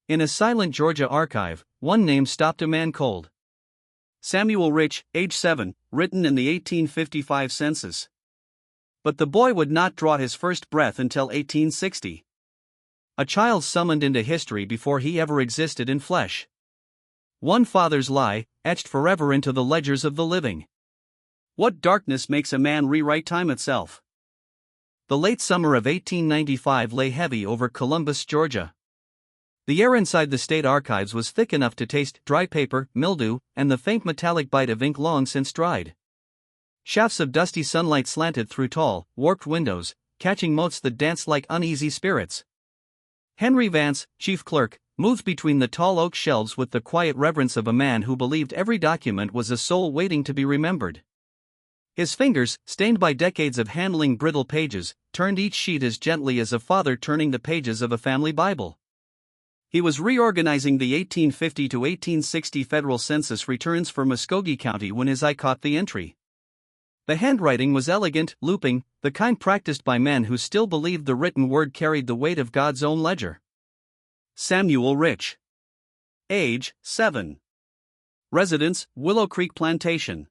In a silent Georgia archive, one name stopped a man cold. Samuel Rich, age 7, written in the 1855 census. But the boy would not draw his first breath until 1860. A child summoned into history before he ever existed in flesh. One father's lie, etched forever into the ledgers of the living. What darkness makes a man rewrite time itself? The late summer of 1895 lay heavy over Columbus, Georgia. The air inside the state archives was thick enough to taste dry paper, mildew, and the faint metallic bite of ink long since dried. Shafts of dusty sunlight slanted through tall, warped windows, catching motes that danced like uneasy spirits. Henry Vance, chief clerk, moved between the tall oak shelves with the quiet reverence of a man who believed every document was a soul waiting to be remembered. His fingers, stained by decades of handling brittle pages, turned each sheet as gently as a father turning the pages of a family Bible. He was reorganizing the 1850 to 1860 federal census returns for Muskogee County when his eye caught the entry. The handwriting was elegant, looping, the kind practiced by men who still believed the written word carried the weight of God's own ledger. Samuel Rich. Age, 7. Residence, Willow Creek Plantation.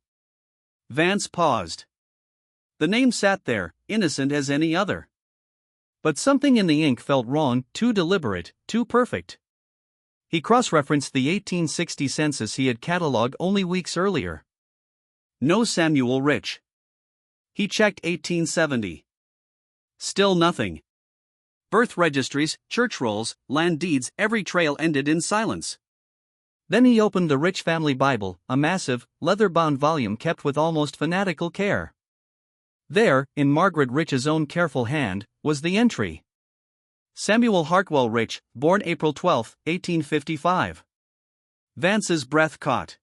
Vance paused. The name sat there, innocent as any other. But something in the ink felt wrong, too deliberate, too perfect. He cross-referenced the 1860 census he had catalogued only weeks earlier. No Samuel Rich. He checked 1870. Still nothing. Birth registries, church rolls, land deeds, every trail ended in silence. Then he opened the Rich family Bible, a massive, leather-bound volume kept with almost fanatical care. There, in Margaret Rich's own careful hand, was the entry. Samuel Hartwell Rich, born April 12, 1855. Vance's breath caught.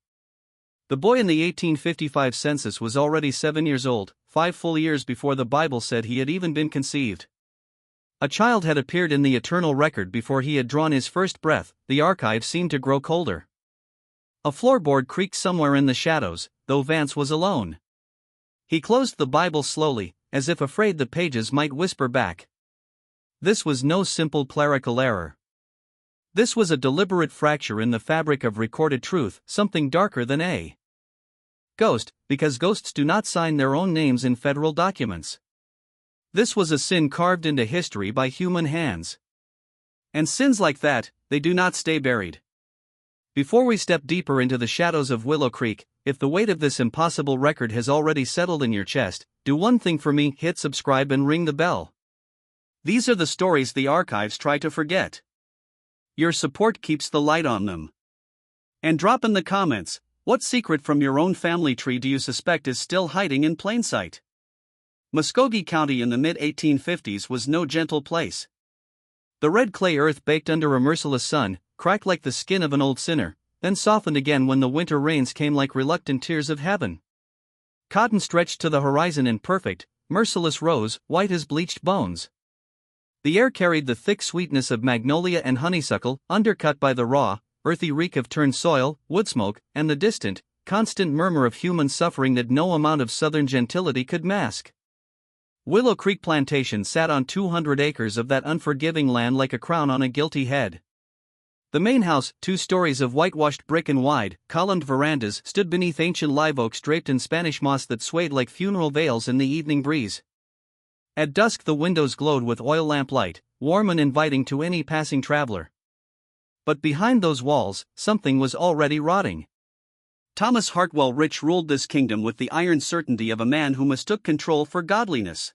The boy in the 1855 census was already 7 years old, 5 full years before the Bible said he had even been conceived. A child had appeared in the eternal record before he had drawn his first breath. The archive seemed to grow colder. A floorboard creaked somewhere in the shadows, though Vance was alone. He closed the Bible slowly, as if afraid the pages might whisper back. This was no simple clerical error. This was a deliberate fracture in the fabric of recorded truth, something darker than a ghost, because ghosts do not sign their own names in federal documents. This was a sin carved into history by human hands. And sins like that, they do not stay buried. Before we step deeper into the shadows of Willow Creek, if the weight of this impossible record has already settled in your chest, do one thing for me: hit subscribe and ring the bell. These are the stories the archives try to forget. Your support keeps the light on them. And drop in the comments, what secret from your own family tree do you suspect is still hiding in plain sight? Muskogee County in the mid-1850s was no gentle place. The red clay earth baked under a merciless sun, cracked like the skin of an old sinner, then softened again when the winter rains came like reluctant tears of heaven. Cotton stretched to the horizon in perfect, merciless rows, white as bleached bones. The air carried the thick sweetness of magnolia and honeysuckle, undercut by the raw, earthy reek of turned soil, wood smoke, and the distant, constant murmur of human suffering that no amount of southern gentility could mask. Willow Creek Plantation sat on 200 acres of that unforgiving land like a crown on a guilty head. The main house, 2 stories of whitewashed brick and wide, columned verandas, stood beneath ancient live oaks draped in Spanish moss that swayed like funeral veils in the evening breeze. At dusk the windows glowed with oil lamp light, warm and inviting to any passing traveler. But behind those walls, something was already rotting. Thomas Hartwell Rich ruled this kingdom with the iron certainty of a man who mistook control for godliness.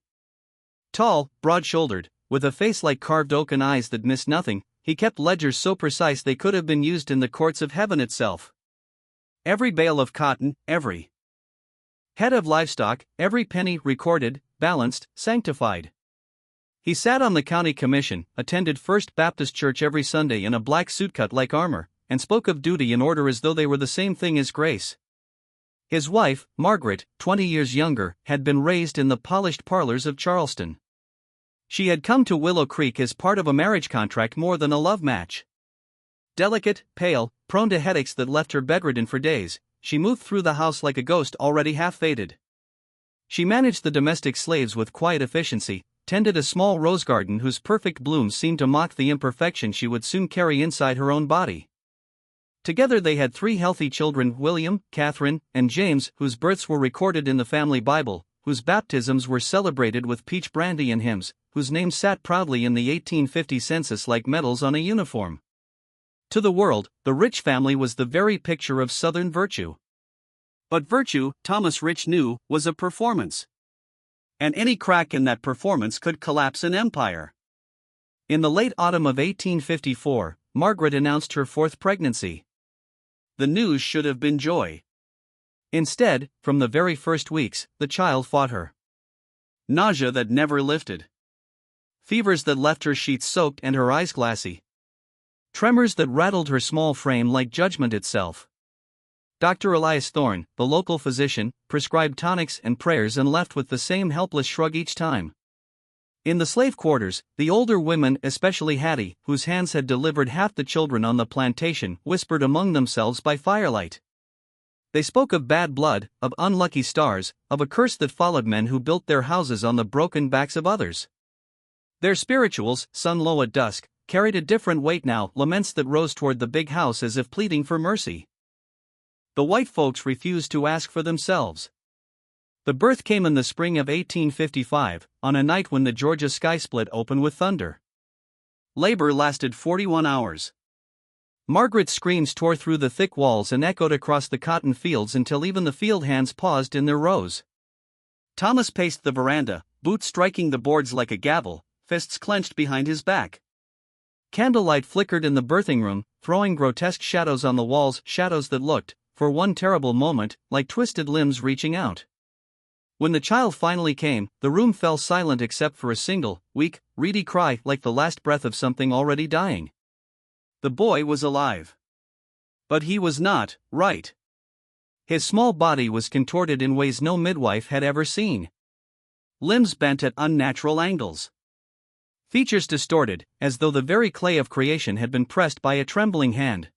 Tall, broad-shouldered, with a face like carved oak and eyes that missed nothing, he kept ledgers so precise they could have been used in the courts of heaven itself. Every bale of cotton, every head of livestock, every penny recorded, balanced, sanctified. He sat on the county commission, attended First Baptist Church every Sunday in a black suit cut like armor, and spoke of duty and order as though they were the same thing as grace. His wife, Margaret, 20 years younger, had been raised in the polished parlors of Charleston. She had come to Willow Creek as part of a marriage contract more than a love match. Delicate, pale, prone to headaches that left her bedridden for days, she moved through the house like a ghost already half faded. She managed the domestic slaves with quiet efficiency, tended a small rose garden whose perfect blooms seemed to mock the imperfection she would soon carry inside her own body. Together they had 3 healthy children: William, Catherine, and James, whose births were recorded in the family Bible, whose baptisms were celebrated with peach brandy and hymns, whose names sat proudly in the 1850 census like medals on a uniform. To the world, the Rich family was the very picture of Southern virtue. But virtue, Thomas Rich knew, was a performance. And any crack in that performance could collapse an empire. In the late autumn of 1854, Margaret announced her 4th pregnancy. The news should have been joy. Instead, from the very first weeks, the child fought her. Nausea that never lifted. Fevers that left her sheets soaked and her eyes glassy. Tremors that rattled her small frame like judgment itself. Dr. Elias Thorne, the local physician, prescribed tonics and prayers and left with the same helpless shrug each time. In the slave quarters, the older women, especially Hattie, whose hands had delivered half the children on the plantation, whispered among themselves by firelight. They spoke of bad blood, of unlucky stars, of a curse that followed men who built their houses on the broken backs of others. Their spirituals, sung low at dusk, carried a different weight now, laments that rose toward the big house as if pleading for mercy. The white folks refused to ask for themselves. The birth came in the spring of 1855, on a night when the Georgia sky split open with thunder. Labor lasted 41 hours. Margaret's screams tore through the thick walls and echoed across the cotton fields until even the field hands paused in their rows. Thomas paced the veranda, boots striking the boards like a gavel, fists clenched behind his back. Candlelight flickered in the birthing room, throwing grotesque shadows on the walls, shadows that looked, for one terrible moment, like twisted limbs reaching out. When the child finally came, the room fell silent except for a single, weak, reedy cry like the last breath of something already dying. The boy was alive. But he was not right. His small body was contorted in ways no midwife had ever seen. Limbs bent at unnatural angles. Features distorted, as though the very clay of creation had been pressed by a trembling hand.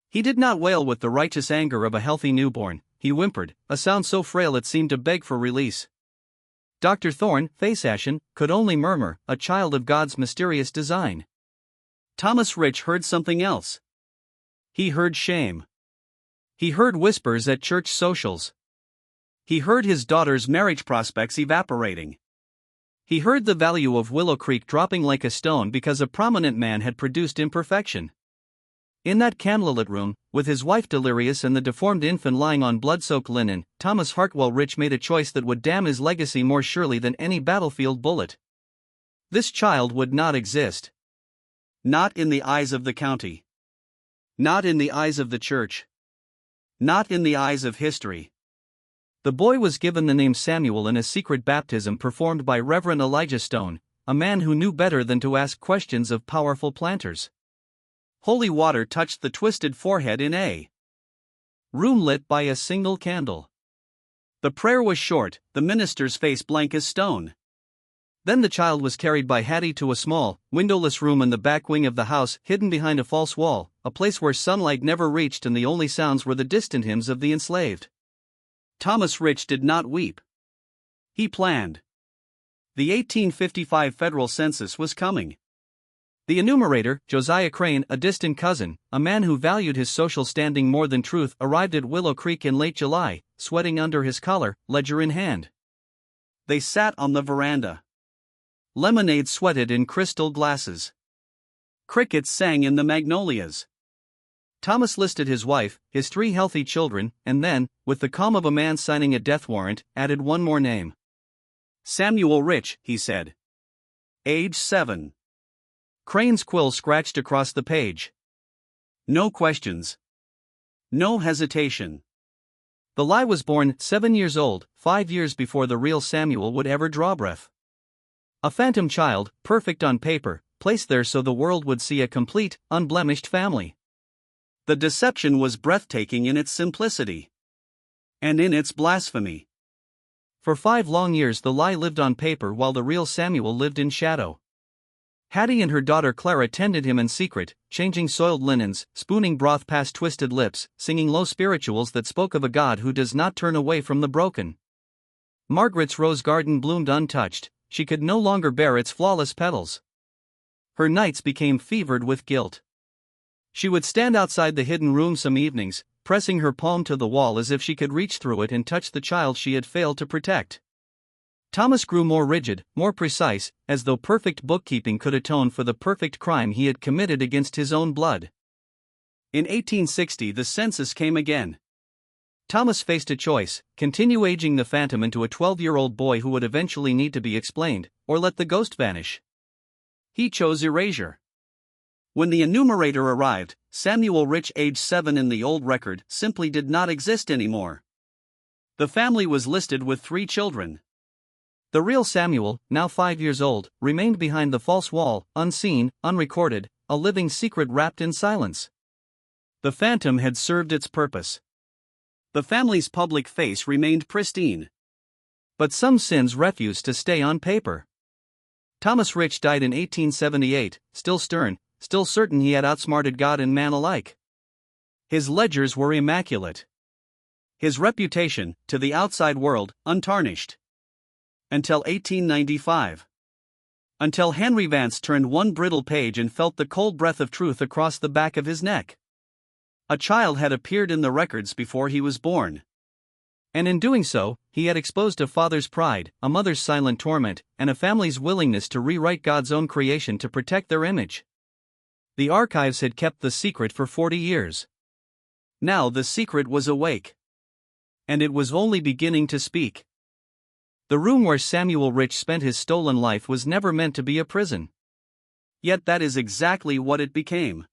He did not wail with the righteous anger of a healthy newborn, he whimpered, a sound so frail it seemed to beg for release. Dr. Thorne, face ashen, could only murmur, a child of God's mysterious design. Thomas Rich heard something else. He heard shame. He heard whispers at church socials. He heard his daughter's marriage prospects evaporating. He heard the value of Willow Creek dropping like a stone because a prominent man had produced imperfection. In that candlelit room, with his wife delirious and the deformed infant lying on blood-soaked linen, Thomas Hartwell Rich made a choice that would damn his legacy more surely than any battlefield bullet. This child would not exist. Not in the eyes of the county. Not in the eyes of the church. Not in the eyes of history. The boy was given the name Samuel in a secret baptism performed by Reverend Elijah Stone, a man who knew better than to ask questions of powerful planters. Holy water touched the twisted forehead in a room lit by a single candle. The prayer was short, the minister's face blank as stone. Then the child was carried by Hattie to a small, windowless room in the back wing of the house, hidden behind a false wall, a place where sunlight never reached and the only sounds were the distant hymns of the enslaved. Thomas Rich did not weep. He planned. The 1855 federal census was coming. The enumerator, Josiah Crane, a distant cousin, a man who valued his social standing more than truth, arrived at Willow Creek in late July, sweating under his collar, ledger in hand. They sat on the veranda. Lemonade sweated in crystal glasses. Crickets sang in the magnolias. Thomas listed his wife, his 3 healthy children, and then, with the calm of a man signing a death warrant, added one more name. Samuel Rich, he said. Age 7. Crane's quill scratched across the page. No questions. No hesitation. The lie was born 7 years old, 5 years before the real Samuel would ever draw breath. A phantom child, perfect on paper, placed there so the world would see a complete, unblemished family. The deception was breathtaking in its simplicity. And in its blasphemy. For 5 long years the lie lived on paper while the real Samuel lived in shadow. Hattie and her daughter Clara tended him in secret, changing soiled linens, spooning broth past twisted lips, singing low spirituals that spoke of a God who does not turn away from the broken. Margaret's rose garden bloomed untouched, she could no longer bear its flawless petals. Her nights became fevered with guilt. She would stand outside the hidden room some evenings, pressing her palm to the wall as if she could reach through it and touch the child she had failed to protect. Thomas grew more rigid, more precise, as though perfect bookkeeping could atone for the perfect crime he had committed against his own blood. In 1860, the census came again. Thomas faced a choice: continue aging the phantom into a 12-year-old boy who would eventually need to be explained, or let the ghost vanish. He chose erasure. When the enumerator arrived, Samuel Rich, age 7 in the old record, simply did not exist anymore. The family was listed with 3 children. The real Samuel, now 5 years old, remained behind the false wall, unseen, unrecorded, a living secret wrapped in silence. The phantom had served its purpose. The family's public face remained pristine. But some sins refused to stay on paper. Thomas Rich died in 1878, still stern, still certain he had outsmarted God and man alike. His ledgers were immaculate. His reputation, to the outside world, untarnished. Until 1895. Until Henry Vance turned one brittle page and felt the cold breath of truth across the back of his neck. A child had appeared in the records before he was born. And in doing so, he had exposed a father's pride, a mother's silent torment, and a family's willingness to rewrite God's own creation to protect their image. The archives had kept the secret for 40 years. Now the secret was awake. And it was only beginning to speak. The room where Samuel Rich spent his stolen life was never meant to be a prison. Yet that is exactly what it became.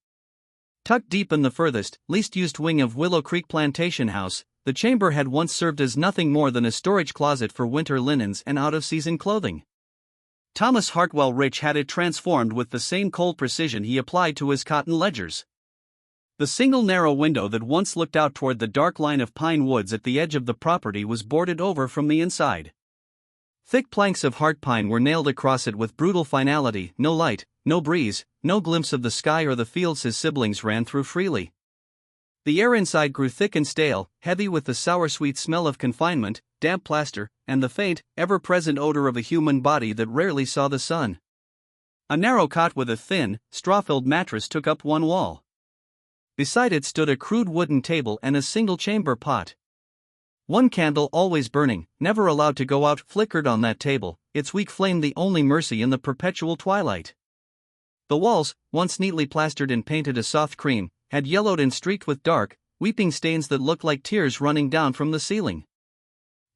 Tucked deep in the furthest, least used wing of Willow Creek Plantation House, the chamber had once served as nothing more than a storage closet for winter linens and out-of-season clothing. Thomas Hartwell Rich had it transformed with the same cold precision he applied to his cotton ledgers. The single narrow window that once looked out toward the dark line of pine woods at the edge of the property was boarded over from the inside. Thick planks of heart pine were nailed across it with brutal finality, no light, no breeze, no glimpse of the sky or the fields his siblings ran through freely. The air inside grew thick and stale, heavy with the sour-sweet smell of confinement, damp plaster, and the faint, ever-present odor of a human body that rarely saw the sun. A narrow cot with a thin, straw-filled mattress took up one wall. Beside it stood a crude wooden table and a single-chamber pot. One candle, always burning, never allowed to go out, flickered on that table, its weak flame the only mercy in the perpetual twilight. The walls, once neatly plastered and painted a soft cream, had yellowed and streaked with dark, weeping stains that looked like tears running down from the ceiling.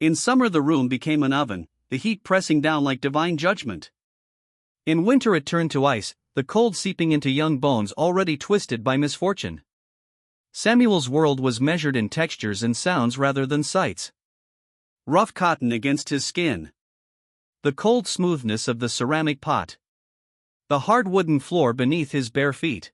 In summer the room became an oven, the heat pressing down like divine judgment. In winter it turned to ice, the cold seeping into young bones already twisted by misfortune. Samuel's world was measured in textures and sounds rather than sights. Rough cotton against his skin. The cold smoothness of the ceramic pot. The hard wooden floor beneath his bare feet.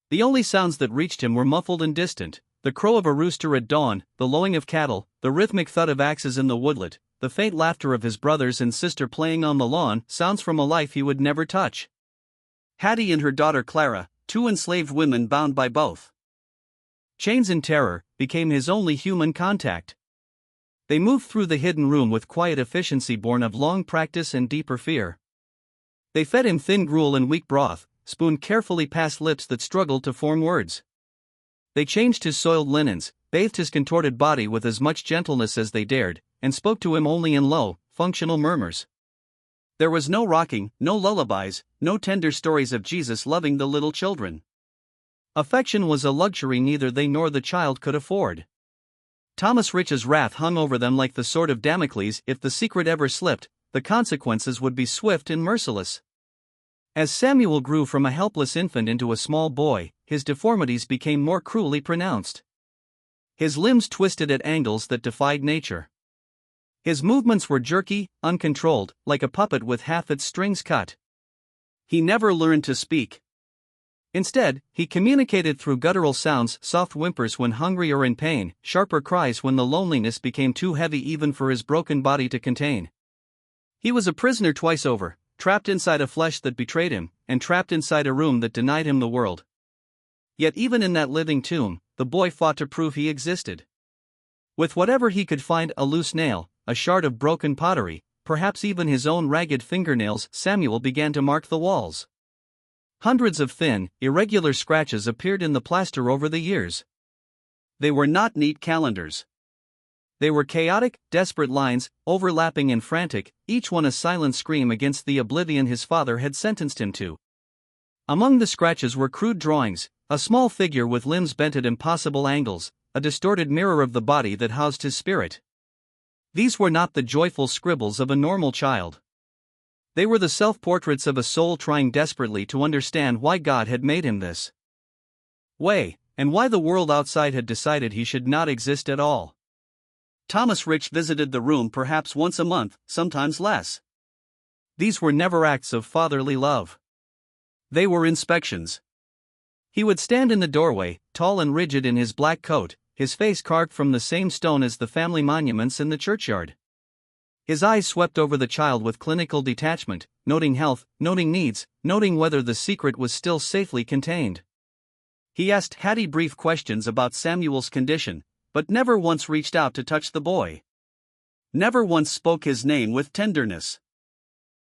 The only sounds that reached him were muffled and distant: the crow of a rooster at dawn, the lowing of cattle, the rhythmic thud of axes in the woodlot, the faint laughter of his brothers and sister playing on the lawn, sounds from a life he would never touch. Hattie and her daughter Clara, 2 enslaved women bound by both chains and terror, became his only human contact. They moved through the hidden room with quiet efficiency born of long practice and deeper fear. They fed him thin gruel and weak broth, spooned carefully past lips that struggled to form words. They changed his soiled linens, bathed his contorted body with as much gentleness as they dared, and spoke to him only in low, functional murmurs. There was no rocking, no lullabies, no tender stories of Jesus loving the little children. Affection was a luxury neither they nor the child could afford. Thomas Rich's wrath hung over them like the sword of Damocles. If the secret ever slipped, the consequences would be swift and merciless. As Samuel grew from a helpless infant into a small boy, his deformities became more cruelly pronounced. His limbs twisted at angles that defied nature. His movements were jerky, uncontrolled, like a puppet with half its strings cut. He never learned to speak. Instead, he communicated through guttural sounds, soft whimpers when hungry or in pain, sharper cries when the loneliness became too heavy even for his broken body to contain. He was a prisoner twice over, trapped inside a flesh that betrayed him, and trapped inside a room that denied him the world. Yet even in that living tomb, the boy fought to prove he existed. With whatever he could find, a loose nail, a shard of broken pottery, perhaps even his own ragged fingernails, Samuel began to mark the walls. Hundreds of thin, irregular scratches appeared in the plaster over the years. They were not neat calendars. They were chaotic, desperate lines, overlapping and frantic, each one a silent scream against the oblivion his father had sentenced him to. Among the scratches were crude drawings, a small figure with limbs bent at impossible angles, a distorted mirror of the body that housed his spirit. These were not the joyful scribbles of a normal child. They were the self-portraits of a soul trying desperately to understand why God had made him this way, and why the world outside had decided he should not exist at all. Thomas Rich visited the room perhaps once a month, sometimes less. These were never acts of fatherly love. They were inspections. He would stand in the doorway, tall and rigid in his black coat, his face carved from the same stone as the family monuments in the churchyard. His eyes swept over the child with clinical detachment, noting health, noting needs, noting whether the secret was still safely contained. He asked Hattie brief questions about Samuel's condition, but never once reached out to touch the boy. Never once spoke his name with tenderness.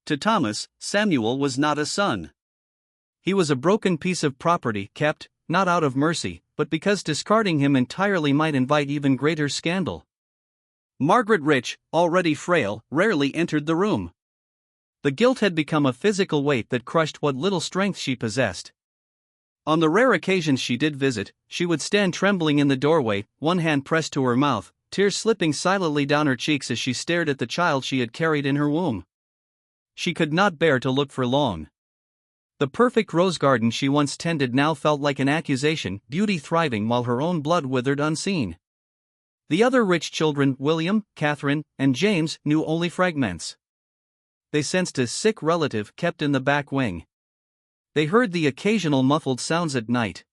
To Thomas, Samuel was not a son. He was a broken piece of property kept, not out of mercy, but because discarding him entirely might invite even greater scandal. Margaret Rich, already frail, rarely entered the room. The guilt had become a physical weight that crushed what little strength she possessed. On the rare occasions she did visit, she would stand trembling in the doorway, one hand pressed to her mouth, tears slipping silently down her cheeks as she stared at the child she had carried in her womb. She could not bear to look for long. The perfect rose garden she once tended now felt like an accusation, beauty thriving while her own blood withered unseen. The other Rich children, William, Catherine, and James, knew only fragments. They sensed a sick relative kept in the back wing. They heard the occasional muffled sounds at night.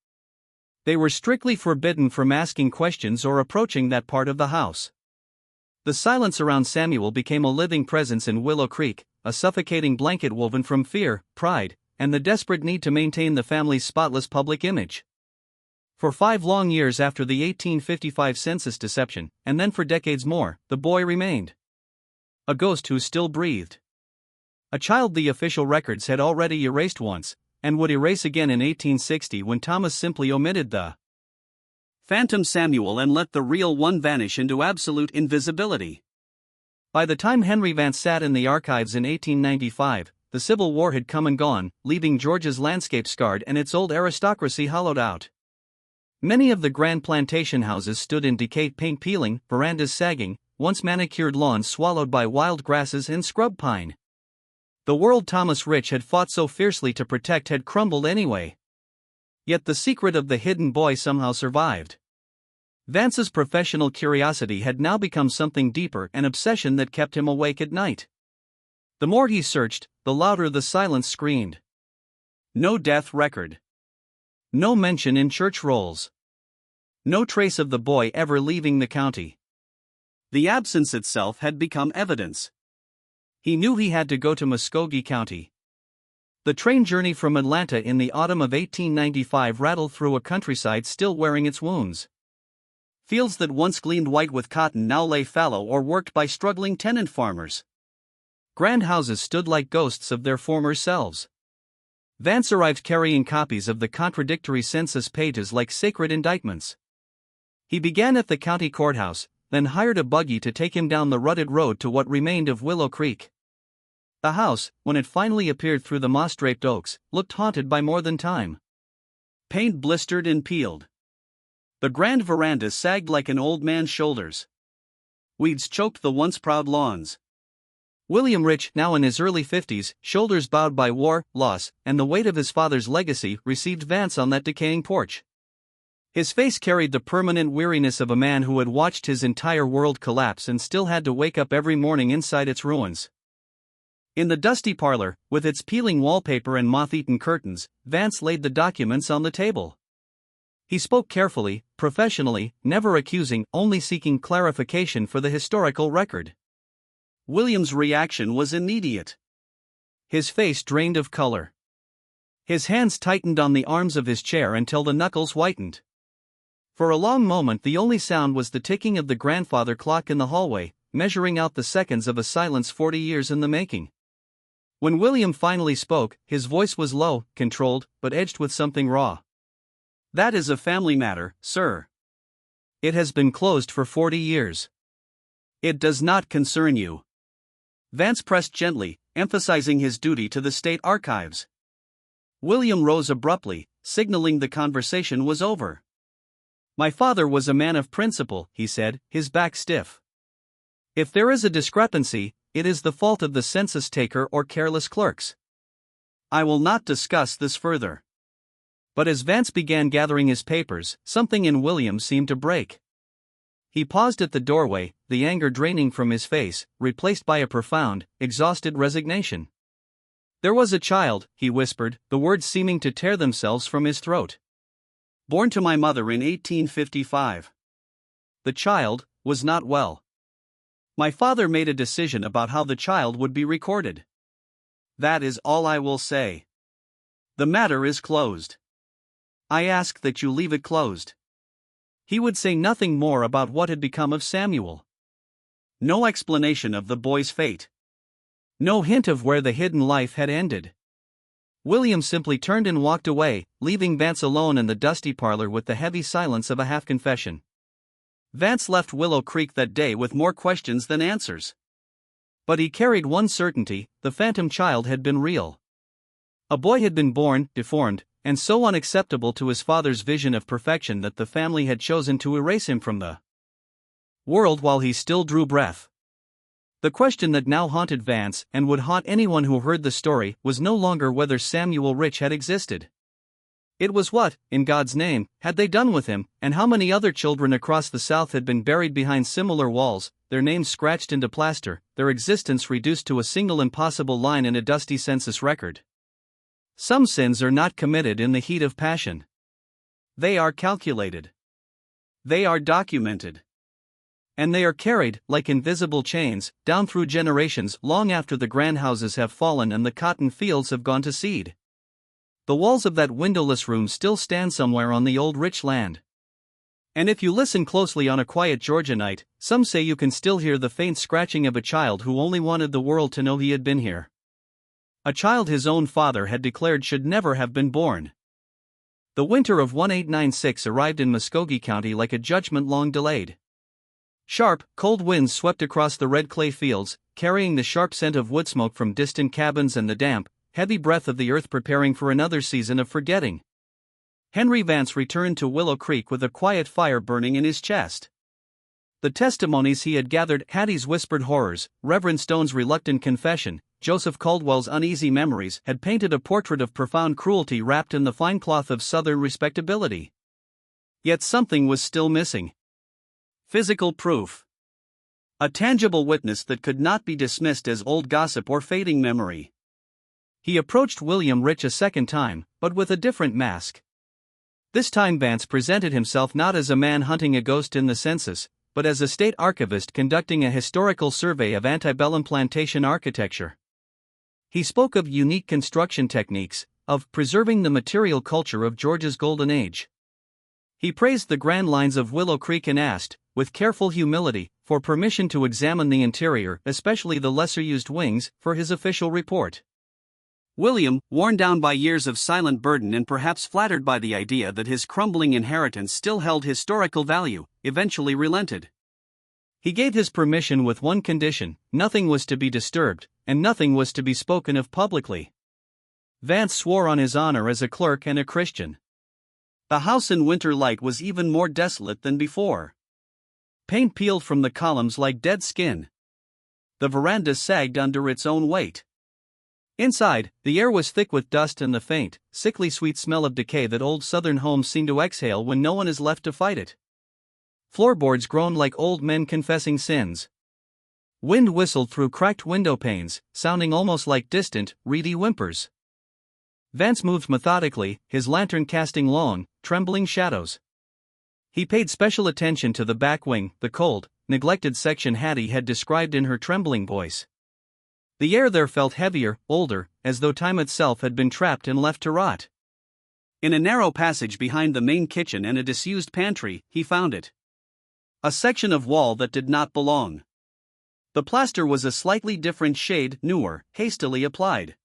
They were strictly forbidden from asking questions or approaching that part of the house. The silence around Samuel became a living presence in Willow Creek, a suffocating blanket woven from fear, pride, and the desperate need to maintain the family's spotless public image. For 5 long years after the 1855 census deception, and then for decades more, the boy remained a ghost who still breathed. A child the official records had already erased once, and would erase again in 1860 when Thomas simply omitted the phantom Samuel and let the real one vanish into absolute invisibility. By the time Henry Vance sat in the archives in 1895, the Civil War had come and gone, leaving Georgia's landscape scarred and its old aristocracy hollowed out. Many of the grand plantation houses stood in decay, paint peeling, verandas sagging, once manicured lawns swallowed by wild grasses and scrub pine. The world Thomas Rich had fought so fiercely to protect had crumbled anyway. Yet the secret of the hidden boy somehow survived. Vance's professional curiosity had now become something deeper, an obsession that kept him awake at night. The more he searched, the louder the silence screamed. No death record. No mention in church rolls. No trace of the boy ever leaving the county. The absence itself had become evidence. He knew he had to go to Muskogee County. The train journey from Atlanta in the autumn of 1895 rattled through a countryside still wearing its wounds. Fields that once gleamed white with cotton now lay fallow or worked by struggling tenant farmers. Grand houses stood like ghosts of their former selves. Vance arrived carrying copies of the contradictory census pages like sacred indictments. He began at the county courthouse, then hired a buggy to take him down the rutted road to what remained of Willow Creek. The house, when it finally appeared through the moss-draped oaks, looked haunted by more than time. Paint blistered and peeled. The grand veranda sagged like an old man's shoulders. Weeds choked the once proud lawns. William Rich, now in his early 50s, shoulders bowed by war, loss, and the weight of his father's legacy, received Vance on that decaying porch. His face carried the permanent weariness of a man who had watched his entire world collapse and still had to wake up every morning inside its ruins. In the dusty parlor, with its peeling wallpaper and moth-eaten curtains, Vance laid the documents on the table. He spoke carefully, professionally, never accusing, only seeking clarification for the historical record. William's reaction was immediate. His face drained of color. His hands tightened on the arms of his chair until the knuckles whitened. For a long moment the only sound was the ticking of the grandfather clock in the hallway, measuring out the seconds of a silence 40 years in the making. When William finally spoke, his voice was low, controlled, but edged with something raw. "That is a family matter, sir. It has been closed for 40 years. It does not concern you." Vance pressed gently, emphasizing his duty to the state archives. William rose abruptly, signaling the conversation was over. "My father was a man of principle," he said, his back stiff. "If there is a discrepancy, it is the fault of the census taker or careless clerks. I will not discuss this further." But as Vance began gathering his papers, something in William seemed to break. He paused at the doorway, the anger draining from his face, replaced by a profound, exhausted resignation. "There was a child," he whispered, the words seeming to tear themselves from his throat. "Born to my mother in 1855. The child was not well. My father made a decision about how the child would be recorded. That is all I will say. The matter is closed. I ask that you leave it closed." He would say nothing more about what had become of Samuel. No explanation of the boy's fate. No hint of where the hidden life had ended. William simply turned and walked away, leaving Vance alone in the dusty parlor with the heavy silence of a half-confession. Vance left Willow Creek that day with more questions than answers. But he carried one certainty: the phantom child had been real. A boy had been born, deformed, and so unacceptable to his father's vision of perfection that the family had chosen to erase him from the world while he still drew breath. The question that now haunted Vance, and would haunt anyone who heard the story, was no longer whether Samuel Rich had existed. It was what, in God's name, had they done with him, and how many other children across the South had been buried behind similar walls, their names scratched into plaster, their existence reduced to a single impossible line in a dusty census record. Some sins are not committed in the heat of passion. They are calculated. They are documented. And they are carried, like invisible chains, down through generations long after the grand houses have fallen and the cotton fields have gone to seed. The walls of that windowless room still stand somewhere on the old rich land. And if you listen closely on a quiet Georgia night, some say you can still hear the faint scratching of a child who only wanted the world to know he had been here. A child his own father had declared should never have been born. The winter of 1896 arrived in Muskogee County like a judgment long delayed. Sharp, cold winds swept across the red clay fields, carrying the sharp scent of wood smoke from distant cabins and the damp, heavy breath of the earth preparing for another season of forgetting. Henry Vance returned to Willow Creek with a quiet fire burning in his chest. The testimonies he had gathered, Hattie's whispered horrors, Reverend Stone's reluctant confession, Joseph Caldwell's uneasy memories, had painted a portrait of profound cruelty wrapped in the fine cloth of Southern respectability. Yet something was still missing. Physical proof. A tangible witness that could not be dismissed as old gossip or fading memory. He approached William Rich a second time, but with a different mask. This time Vance presented himself not as a man hunting a ghost in the census, but as a state archivist conducting a historical survey of antebellum plantation architecture. He spoke of unique construction techniques, of preserving the material culture of Georgia's golden age. He praised the grand lines of Willow Creek and asked, with careful humility, for permission to examine the interior, especially the lesser-used wings, for his official report. William, worn down by years of silent burden and perhaps flattered by the idea that his crumbling inheritance still held historical value, eventually relented. He gave his permission with one condition: nothing was to be disturbed, and nothing was to be spoken of publicly. Vance swore on his honor as a clerk and a Christian. The house in winter light was even more desolate than before. Paint peeled from the columns like dead skin. The veranda sagged under its own weight. Inside, the air was thick with dust and the faint, sickly sweet smell of decay that old Southern homes seem to exhale when no one is left to fight it. Floorboards groaned like old men confessing sins. Wind whistled through cracked window panes, sounding almost like distant, reedy whimpers. Vance moved methodically, his lantern casting long, trembling shadows. He paid special attention to the back wing, the cold, neglected section Hattie had described in her trembling voice. The air there felt heavier, older, as though time itself had been trapped and left to rot. In a narrow passage behind the main kitchen and a disused pantry, he found it. A section of wall that did not belong. The plaster was a slightly different shade, newer, hastily applied.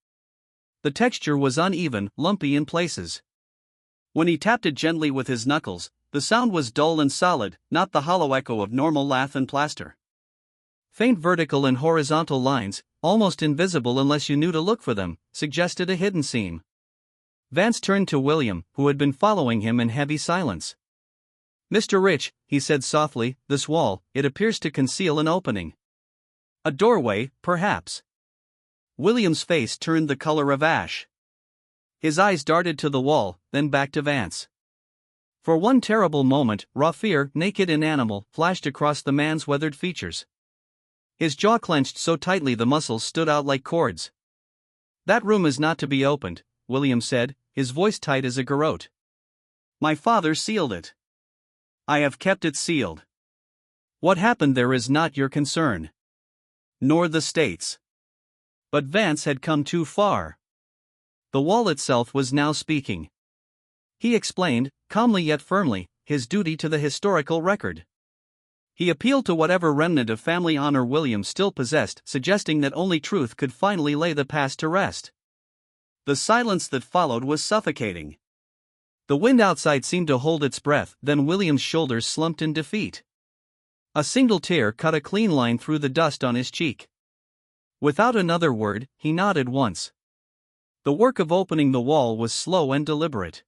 The texture was uneven, lumpy in places. When he tapped it gently with his knuckles, the sound was dull and solid, not the hollow echo of normal lath and plaster. Faint vertical and horizontal lines, almost invisible unless you knew to look for them, suggested a hidden seam. Vance turned to William, who had been following him in heavy silence. "Mr. Rich," he said softly, "this wall, it appears to conceal an opening. A doorway, perhaps." William's face turned the color of ash. His eyes darted to the wall, then back to Vance. For one terrible moment, raw fear, naked and animal, flashed across the man's weathered features. His jaw clenched so tightly the muscles stood out like cords. "That room is not to be opened," William said, his voice tight as a garrote. "My father sealed it. I have kept it sealed. What happened there is not your concern. Nor the state's." But Vance had come too far. The wall itself was now speaking. He explained, calmly yet firmly, his duty to the historical record. He appealed to whatever remnant of family honor William still possessed, suggesting that only truth could finally lay the past to rest. The silence that followed was suffocating. The wind outside seemed to hold its breath, then William's shoulders slumped in defeat. A single tear cut a clean line through the dust on his cheek. Without another word, he nodded once. The work of opening the wall was slow and deliberate.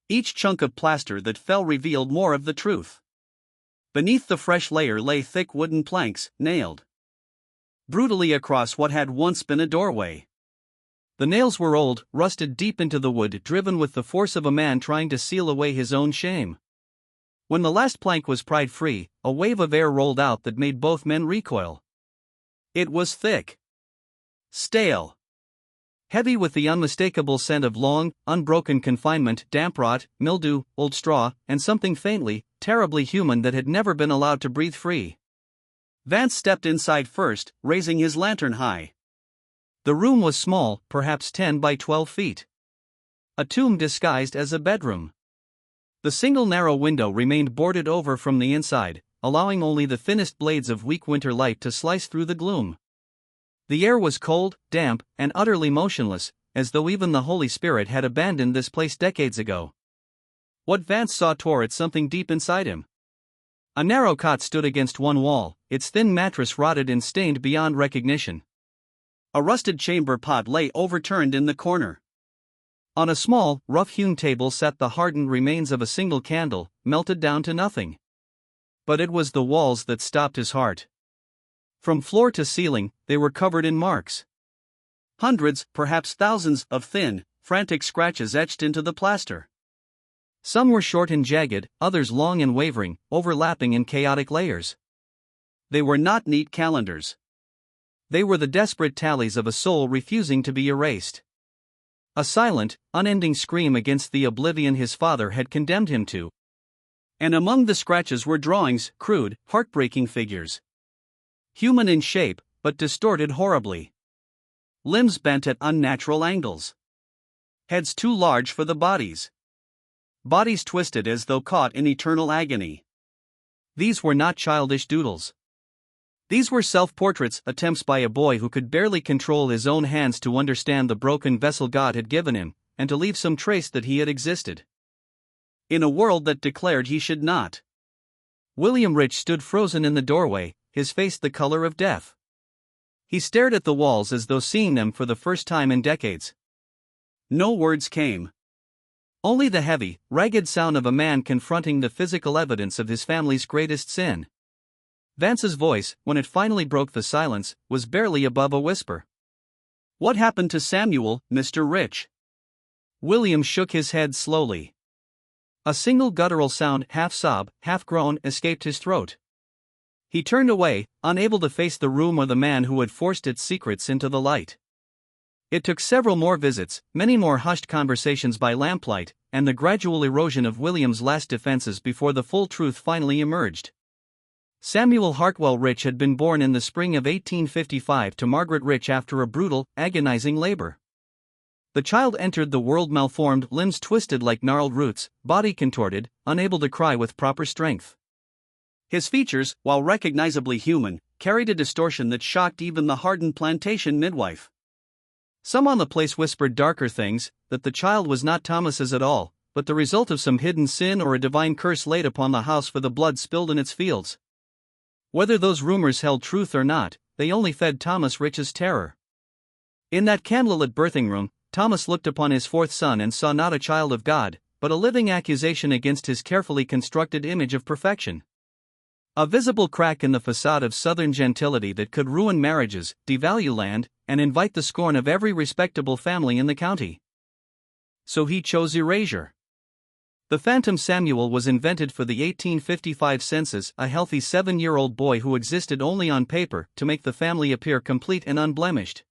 Each chunk of plaster that fell revealed more of the truth. Beneath the fresh layer lay thick wooden planks, nailed brutally across what had once been a doorway. The nails were old, rusted deep into the wood, driven with the force of a man trying to seal away his own shame. When the last plank was pried free, a wave of air rolled out that made both men recoil. It was thick, stale, heavy with the unmistakable scent of long, unbroken confinement, damp rot, mildew, old straw, and something faintly, terribly human that had never been allowed to breathe free. Vance stepped inside first, raising his lantern high. The room was small, perhaps 10 by 12 feet. A tomb disguised as a bedroom. The single narrow window remained boarded over from the inside, allowing only the thinnest blades of weak winter light to slice through the gloom. The air was cold, damp, and utterly motionless, as though even the Holy Spirit had abandoned this place decades ago. What Vance saw tore at something deep inside him. A narrow cot stood against one wall, its thin mattress rotted and stained beyond recognition. A rusted chamber pot lay overturned in the corner. On a small, rough-hewn table sat the hardened remains of a single candle, melted down to nothing. But it was the walls that stopped his heart. From floor to ceiling, they were covered in marks. Hundreds, perhaps thousands, of thin, frantic scratches etched into the plaster. Some were short and jagged, others long and wavering, overlapping in chaotic layers. They were not neat calendars. They were the desperate tallies of a soul refusing to be erased. A silent, unending scream against the oblivion his father had condemned him to. And among the scratches were drawings, crude, heartbreaking figures. Human in shape, but distorted horribly. Limbs bent at unnatural angles. Heads too large for the bodies. Bodies twisted as though caught in eternal agony. These were not childish doodles. These were self-portraits, attempts by a boy who could barely control his own hands to understand the broken vessel God had given him, and to leave some trace that he had existed in a world that declared he should not. William Rich stood frozen in the doorway, his face the color of death. He stared at the walls as though seeing them for the first time in decades. No words came. Only the heavy, ragged sound of a man confronting the physical evidence of his family's greatest sin. Vance's voice, when it finally broke the silence, was barely above a whisper. "What happened to Samuel, Mr. Rich?" William shook his head slowly. A single guttural sound, half sob, half groan, escaped his throat. He turned away, unable to face the room or the man who had forced its secrets into the light. It took several more visits, many more hushed conversations by lamplight, and the gradual erosion of William's last defenses before the full truth finally emerged. Samuel Hartwell Rich had been born in the spring of 1855 to Margaret Rich after a brutal, agonizing labor. The child entered the world malformed, limbs twisted like gnarled roots, body contorted, unable to cry with proper strength. His features, while recognizably human, carried a distortion that shocked even the hardened plantation midwife. Some on the place whispered darker things, that the child was not Thomas's at all, but the result of some hidden sin or a divine curse laid upon the house for the blood spilled in its fields. Whether those rumors held truth or not, they only fed Thomas Rich's terror. In that candlelit birthing room, Thomas looked upon his fourth son and saw not a child of God, but a living accusation against his carefully constructed image of perfection. A visible crack in the facade of Southern gentility that could ruin marriages, devalue land, and invite the scorn of every respectable family in the county. So he chose erasure. The phantom Samuel was invented for the 1855 census, a healthy 7-year-old boy who existed only on paper to make the family appear complete and unblemished.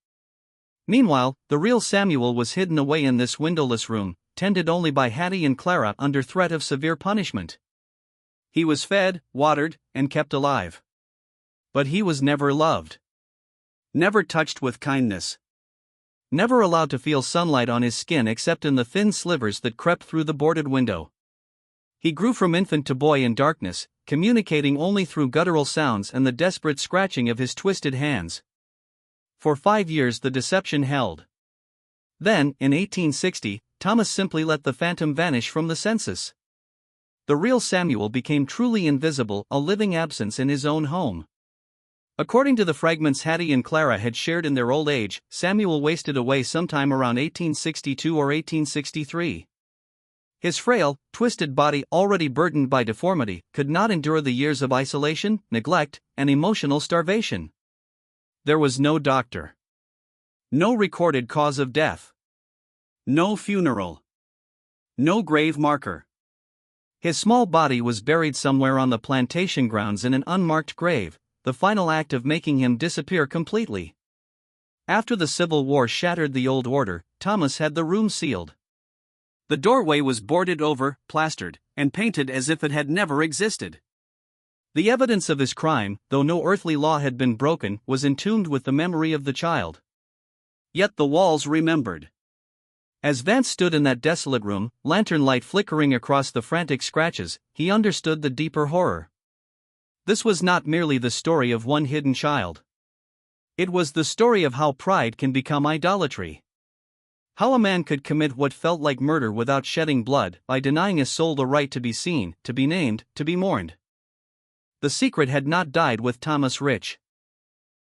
Meanwhile, the real Samuel was hidden away in this windowless room, tended only by Hattie and Clara under threat of severe punishment. He was fed, watered, and kept alive. But he was never loved. Never touched with kindness. Never allowed to feel sunlight on his skin except in the thin slivers that crept through the boarded window. He grew from infant to boy in darkness, communicating only through guttural sounds and the desperate scratching of his twisted hands. For 5 years the deception held. Then, in 1860, Thomas simply let the phantom vanish from the census. The real Samuel became truly invisible, a living absence in his own home. According to the fragments Hattie and Clara had shared in their old age, Samuel wasted away sometime around 1862 or 1863. His frail, twisted body, already burdened by deformity, could not endure the years of isolation, neglect, and emotional starvation. There was no doctor. No recorded cause of death. No funeral. No grave marker. His small body was buried somewhere on the plantation grounds in an unmarked grave, the final act of making him disappear completely. After the Civil War shattered the old order, Thomas had the room sealed. The doorway was boarded over, plastered, and painted as if it had never existed. The evidence of his crime, though no earthly law had been broken, was entombed with the memory of the child. Yet the walls remembered. As Vance stood in that desolate room, lantern light flickering across the frantic scratches, he understood the deeper horror. This was not merely the story of one hidden child. It was the story of how pride can become idolatry. How a man could commit what felt like murder without shedding blood, by denying his soul the right to be seen, to be named, to be mourned. The secret had not died with Thomas Rich.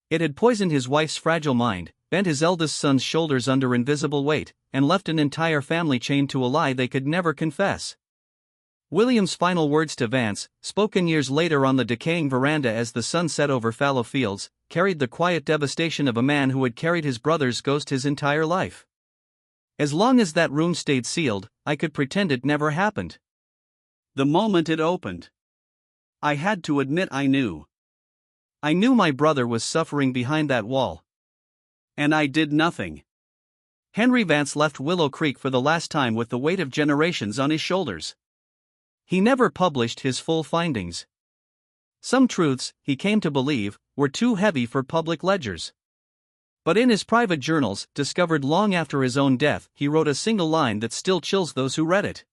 It had poisoned his wife's fragile mind, bent his eldest son's shoulders under invisible weight, and left an entire family chained to a lie they could never confess. William's final words to Vance, spoken years later on the decaying veranda as the sun set over fallow fields, carried the quiet devastation of a man who had carried his brother's ghost his entire life. As long as that room stayed sealed, I could pretend it never happened. The moment it opened, I had to admit I knew. I knew my brother was suffering behind that wall. And I did nothing. Henry Vance left Willow Creek for the last time with the weight of generations on his shoulders. He never published his full findings. Some truths, he came to believe, were too heavy for public ledgers. But in his private journals, discovered long after his own death, he wrote a single line that still chills those who read it.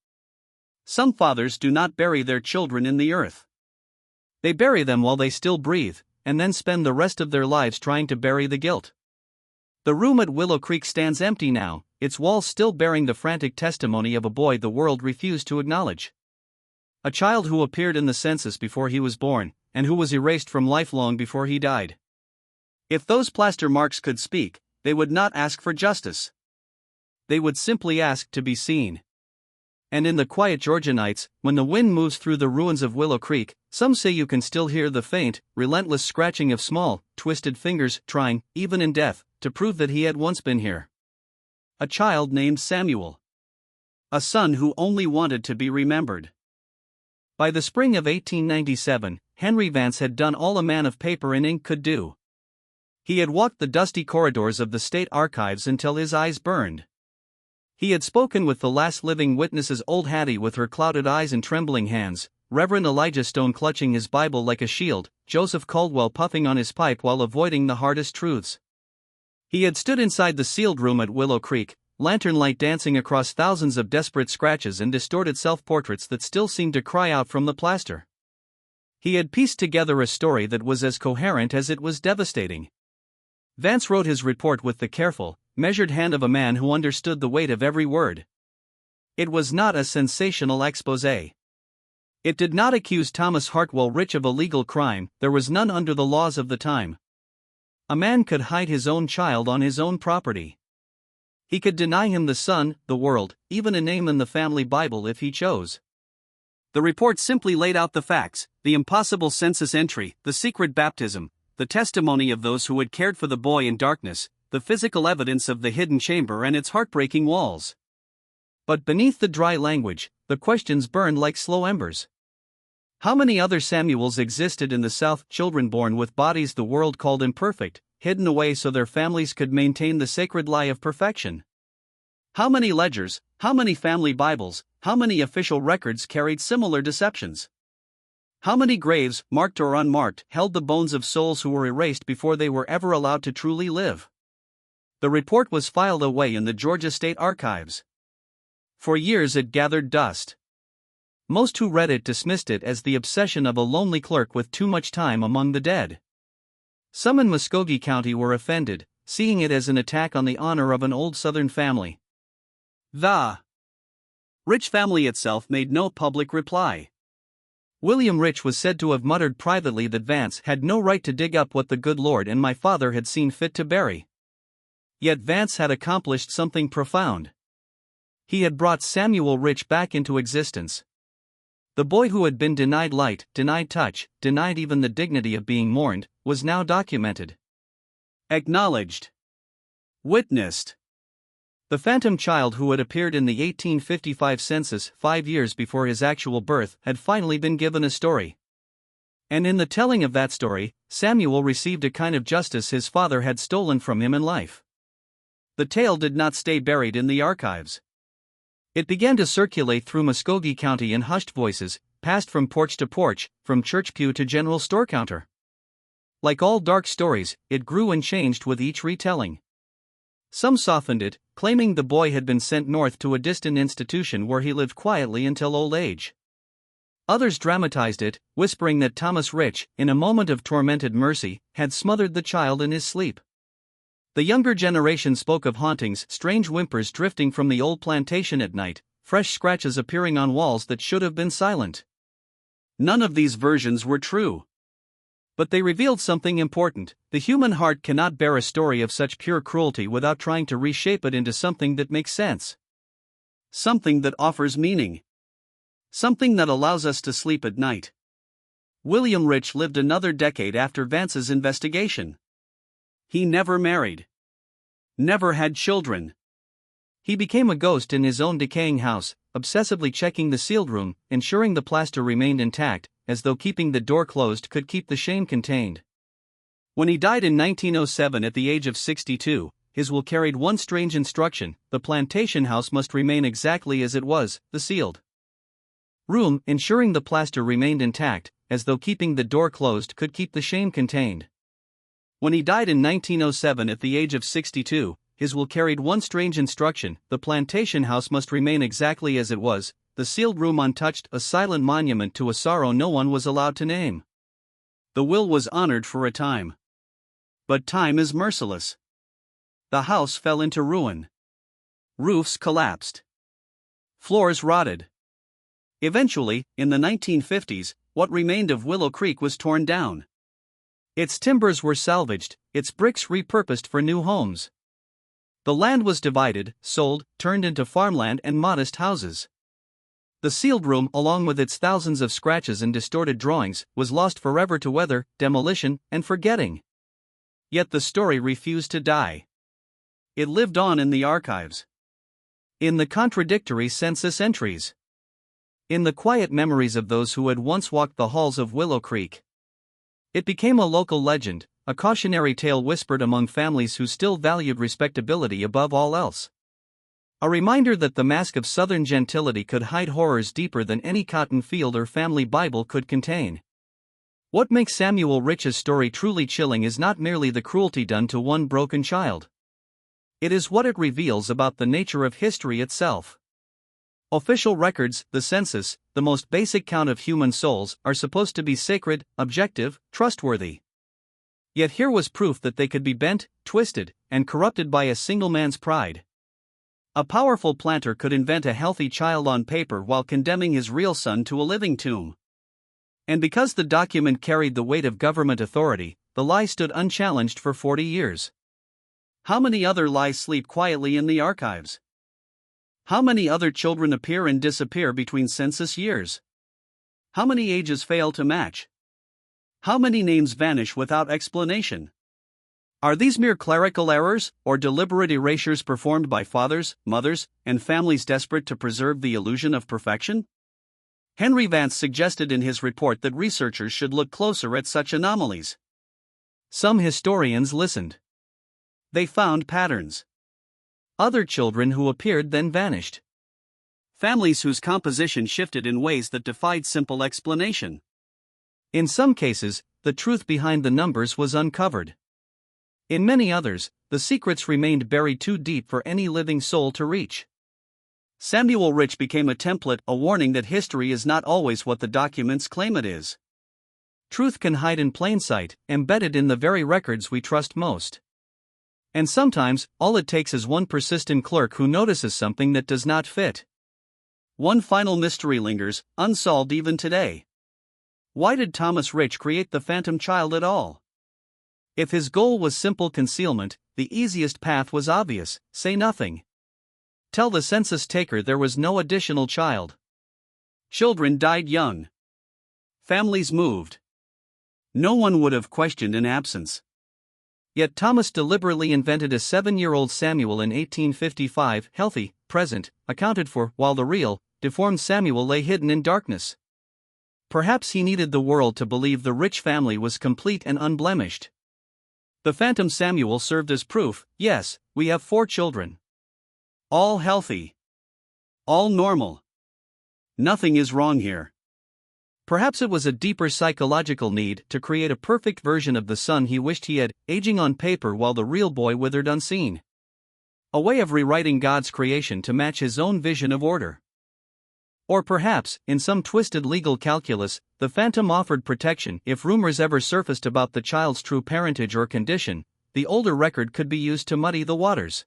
Some fathers do not bury their children in the earth. They bury them while they still breathe, and then spend the rest of their lives trying to bury the guilt. The room at Willow Creek stands empty now, its walls still bearing the frantic testimony of a boy the world refused to acknowledge. A child who appeared in the census before he was born, and who was erased from life long before he died. If those plaster marks could speak, they would not ask for justice. They would simply ask to be seen. And in the quiet Georgia nights, when the wind moves through the ruins of Willow Creek, some say you can still hear the faint, relentless scratching of small, twisted fingers trying, even in death, to prove that he had once been here. A child named Samuel. A son who only wanted to be remembered. By the spring of 1897, Henry Vance had done all a man of paper and ink could do. He had walked the dusty corridors of the state archives until his eyes burned. He had spoken with the last living witnesses, old Hattie with her clouded eyes and trembling hands, Reverend Elijah Stone clutching his Bible like a shield, Joseph Caldwell puffing on his pipe while avoiding the hardest truths. He had stood inside the sealed room at Willow Creek, lantern light dancing across thousands of desperate scratches and distorted self-portraits that still seemed to cry out from the plaster. He had pieced together a story that was as coherent as it was devastating. Vance wrote his report with the careful, measured hand of a man who understood the weight of every word. It was not a sensational exposé. It did not accuse Thomas Hartwell Rich of a legal crime, there was none under the laws of the time. A man could hide his own child on his own property. He could deny him the sun, the world, even a name in the family Bible if he chose. The report simply laid out the facts, the impossible census entry, the secret baptism, the testimony of those who had cared for the boy in darkness, the physical evidence of the hidden chamber and its heartbreaking walls. But beneath the dry language, the questions burned like slow embers. How many other Samuels existed in the South, children born with bodies the world called imperfect, hidden away so their families could maintain the sacred lie of perfection? How many ledgers, how many family Bibles, how many official records carried similar deceptions? How many graves, marked or unmarked, held the bones of souls who were erased before they were ever allowed to truly live? The report was filed away in the Georgia State Archives. For years it gathered dust. Most who read it dismissed it as the obsession of a lonely clerk with too much time among the dead. Some in Muskogee County were offended, seeing it as an attack on the honor of an old Southern family. The Rich family itself made no public reply. William Rich was said to have muttered privately that Vance had no right to dig up what the good Lord and my father had seen fit to bury. Yet Vance had accomplished something profound. He had brought Samuel Rich back into existence. The boy who had been denied light, denied touch, denied even the dignity of being mourned, was now documented. Acknowledged. Witnessed. The phantom child who had appeared in the 1855 census 5 years before his actual birth had finally been given a story. And in the telling of that story, Samuel received a kind of justice his father had stolen from him in life. The tale did not stay buried in the archives. It began to circulate through Muskogee County in hushed voices, passed from porch to porch, from church pew to general store counter. Like all dark stories, it grew and changed with each retelling. Some softened it, claiming the boy had been sent north to a distant institution where he lived quietly until old age. Others dramatized it, whispering that Thomas Rich, in a moment of tormented mercy, had smothered the child in his sleep. The younger generation spoke of hauntings, strange whimpers drifting from the old plantation at night, fresh scratches appearing on walls that should have been silent. None of these versions were true. But they revealed something important: the human heart cannot bear a story of such pure cruelty without trying to reshape it into something that makes sense. Something that offers meaning. Something that allows us to sleep at night. William Rich lived another decade after Vance's investigation. He never married. Never had children. He became a ghost in his own decaying house, obsessively checking the sealed room, ensuring the plaster remained intact, as though keeping the door closed could keep the shame contained. When he died in 1907 at the age of 62, his will carried one strange instruction: the plantation house must remain exactly as it was, the sealed room, ensuring the plaster remained intact, as though keeping the door closed could keep the shame contained. When he died in 1907 at the age of 62, his will carried one strange instruction: the plantation house must remain exactly as it was, the sealed room untouched, a silent monument to a sorrow no one was allowed to name. The will was honored for a time. But time is merciless. The house fell into ruin. Roofs collapsed. Floors rotted. Eventually, in the 1950s, what remained of Willow Creek was torn down. Its timbers were salvaged, its bricks repurposed for new homes. The land was divided, sold, turned into farmland and modest houses. The sealed room, along with its thousands of scratches and distorted drawings, was lost forever to weather, demolition, and forgetting. Yet the story refused to die. It lived on in the archives. In the contradictory census entries. In the quiet memories of those who had once walked the halls of Willow Creek. It became a local legend, a cautionary tale whispered among families who still valued respectability above all else. A reminder that the mask of Southern gentility could hide horrors deeper than any cotton field or family Bible could contain. What makes Samuel Rich's story truly chilling is not merely the cruelty done to one broken child. It is what it reveals about the nature of history itself. Official records, the census, the most basic count of human souls, are supposed to be sacred, objective, trustworthy. Yet here was proof that they could be bent, twisted, and corrupted by a single man's pride. A powerful planter could invent a healthy child on paper while condemning his real son to a living tomb. And because the document carried the weight of government authority, the lie stood unchallenged for 40 years. How many other lies sleep quietly in the archives? How many other children appear and disappear between census years? How many ages fail to match? How many names vanish without explanation? Are these mere clerical errors, or deliberate erasures performed by fathers, mothers, and families desperate to preserve the illusion of perfection? Henry Vance suggested in his report that researchers should look closer at such anomalies. Some historians listened. They found patterns. Other children who appeared then vanished. Families whose composition shifted in ways that defied simple explanation. In some cases, the truth behind the numbers was uncovered. In many others, the secrets remained buried too deep for any living soul to reach. Samuel Rich became a template, a warning that history is not always what the documents claim it is. Truth can hide in plain sight, embedded in the very records we trust most. And sometimes, all it takes is one persistent clerk who notices something that does not fit. One final mystery lingers, unsolved even today. Why did Thomas Rich create the phantom child at all? If his goal was simple concealment, the easiest path was obvious: say nothing. Tell the census taker there was no additional child. Children died young. Families moved. No one would have questioned an absence. Yet Thomas deliberately invented a 7-year-old Samuel in 1855, healthy, present, accounted for, while the real, deformed Samuel lay hidden in darkness. Perhaps he needed the world to believe the Rich family was complete and unblemished. The phantom Samuel served as proof: yes, we have 4 children. All healthy. All normal. Nothing is wrong here. Perhaps it was a deeper psychological need to create a perfect version of the son he wished he had, aging on paper while the real boy withered unseen. A way of rewriting God's creation to match his own vision of order. Or perhaps, in some twisted legal calculus, the phantom offered protection. If rumors ever surfaced about the child's true parentage or condition, the older record could be used to muddy the waters.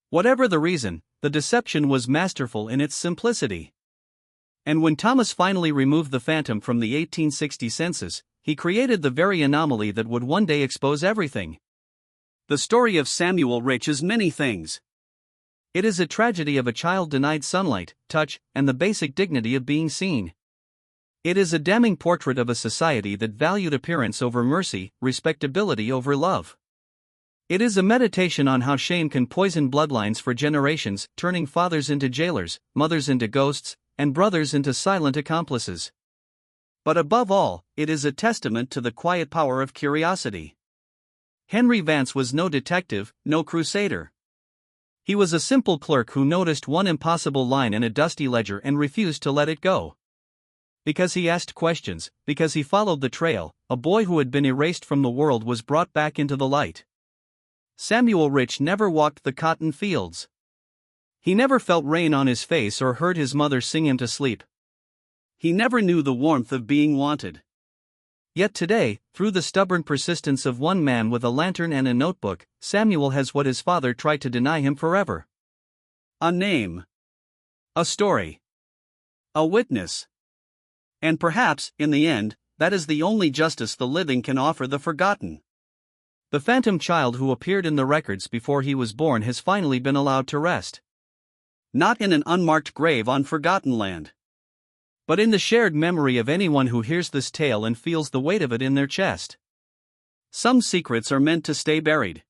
Whatever the reason, the deception was masterful in its simplicity. And when Thomas finally removed the phantom from the 1860 census, he created the very anomaly that would one day expose everything. The story of Samuel Rich is many things. It is a tragedy of a child denied sunlight, touch, and the basic dignity of being seen. It is a damning portrait of a society that valued appearance over mercy, respectability over love. It is a meditation on how shame can poison bloodlines for generations, turning fathers into jailers, mothers into ghosts, and brothers into silent accomplices. But above all, it is a testament to the quiet power of curiosity. Henry Vance was no detective, no crusader. He was a simple clerk who noticed one impossible line in a dusty ledger and refused to let it go. Because he asked questions, because he followed the trail, a boy who had been erased from the world was brought back into the light. Samuel Rich never walked the cotton fields. He never felt rain on his face or heard his mother sing him to sleep. He never knew the warmth of being wanted. Yet today, through the stubborn persistence of one man with a lantern and a notebook, Samuel has what his father tried to deny him forever. A name. A story. A witness. And perhaps, in the end, that is the only justice the living can offer the forgotten. The phantom child who appeared in the records before he was born has finally been allowed to rest. Not in an unmarked grave on forgotten land, but in the shared memory of anyone who hears this tale and feels the weight of it in their chest. Some secrets are meant to stay buried.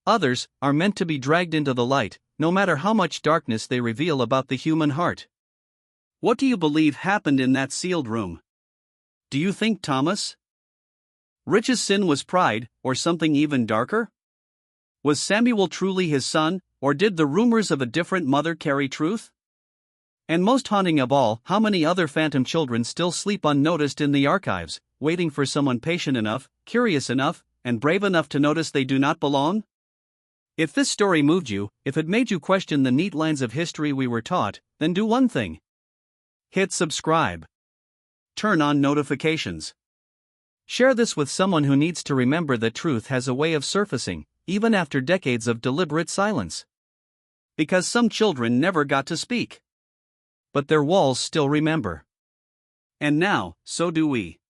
Others are meant to be dragged into the light, no matter how much darkness they reveal about the human heart. What do you believe happened in that sealed room? Do you think Thomas Rich's sin was pride, or something even darker? Was Samuel truly his son, or did the rumors of a different mother carry truth? And most haunting of all, how many other phantom children still sleep unnoticed in the archives, waiting for someone patient enough, curious enough, and brave enough to notice they do not belong? If this story moved you, if it made you question the neat lines of history we were taught, then do one thing. Hit subscribe. Turn on notifications. Share this with someone who needs to remember that truth has a way of surfacing, even after decades of deliberate silence. Because some children never got to speak. But their walls still remember. And now, so do we.